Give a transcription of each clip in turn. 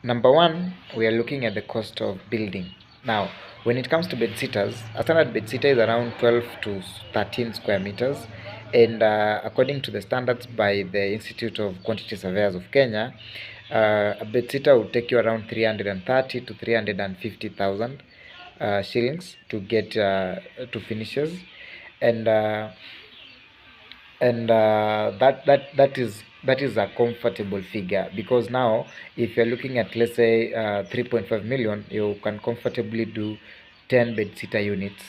Number one, we are looking at the cost of building. Now, when it comes to bedsitters, a standard bedsitter is around 12 to 13 square meters, and according to the standards by the Institute of Quantity Surveyors of Kenya, a bedsitter would take you around 330 to 350,000 shillings to get to finishes, and that is a comfortable figure, because now if you're looking at, let's say, 3.5 million, you can comfortably do 10 bed sitter units.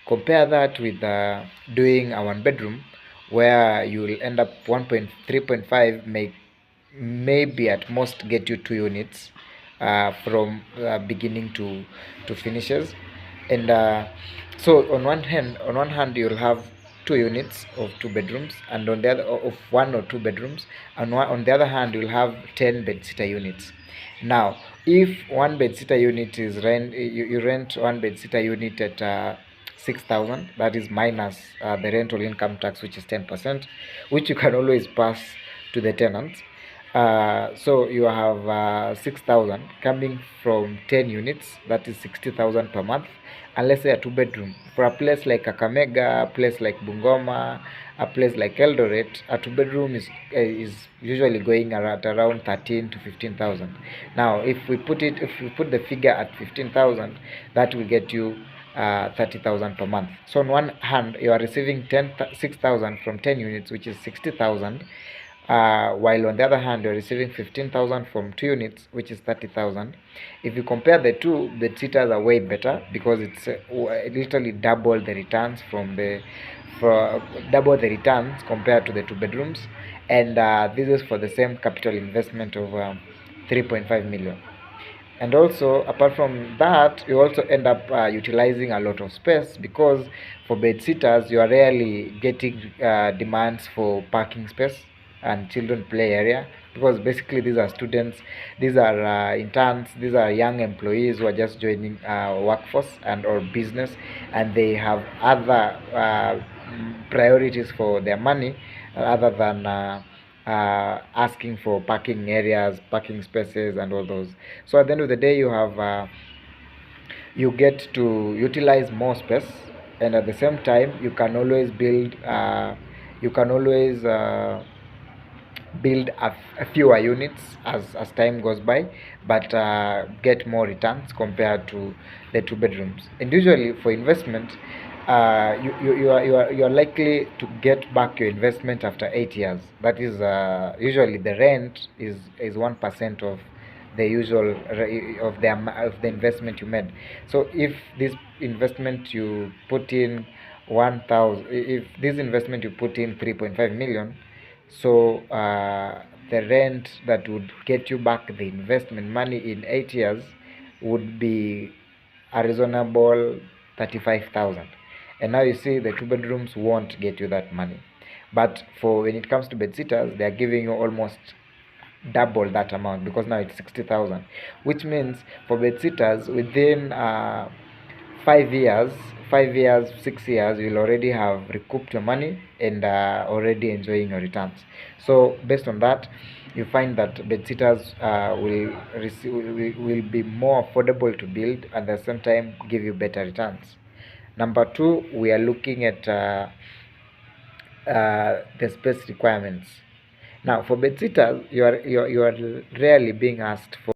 Compare that with doing a one bedroom, where you will end up 1.3.5 maybe at most get you two units from beginning to finishes. And so on one hand you'll have two units of two bedrooms, and on the other of one or two bedrooms, and on the other hand you'll have 10 bed sitter units. Now, if one bed sitter unit is you rent one bed sitter unit at 6,000, that is minus the rental income tax, which is 10%, which you can always pass to the tenants. So you have 6,000 coming from 10 units, that is 60,000 per month. And let's say a two bedroom for a place like Kakamega, a place like Bungoma, a place like Eldoret, a two bedroom is usually going at around 13 to 15,000. Now, if we put the figure at 15,000, that will get you 30,000 per month. So on one hand, you are receiving 6,000 from 10 units, which is 60,000. While on the other hand, you're receiving 15,000 from two units, which is 30,000. If you compare the two, the sitters are way better, because it's literally double the returns for double the returns compared to the two bedrooms, and this is for the same capital investment of 3.5 million. And also, apart from that, you also end up utilizing a lot of space, because for bed sitters you are rarely getting demands for parking space and children play area, because basically these are students, these are interns, these are young employees who are just joining workforce and or business, and they have other priorities for their money other than asking for parking areas, parking spaces, and all those. So at the end of the day, you get to utilize more space, and at the same time, you can always build a fewer units as time goes by, but get more returns compared to the two bedrooms. And usually for investment, you are likely to get back your investment after 8 years. That is usually the rent is 1% of the usual of the investment you made. So if this investment you put in 1,000, if this investment you put in 3.5 million, so the rent that would get you back the investment money in 8 years would be a reasonable 35,000. And now you see the two bedrooms won't get you that money. But for when it comes to bed sitters, they are giving you almost double that amount, because now it's 60,000, which means for bed sitters within 5 years, 5 years, 6 years, you'll already have recouped your money and already enjoying your returns. So based on that, you find that bed sitters will be more affordable to build, and at the same time give you better returns. Number two, we are looking at the space requirements. Now, for bed sitters, you are rarely being asked for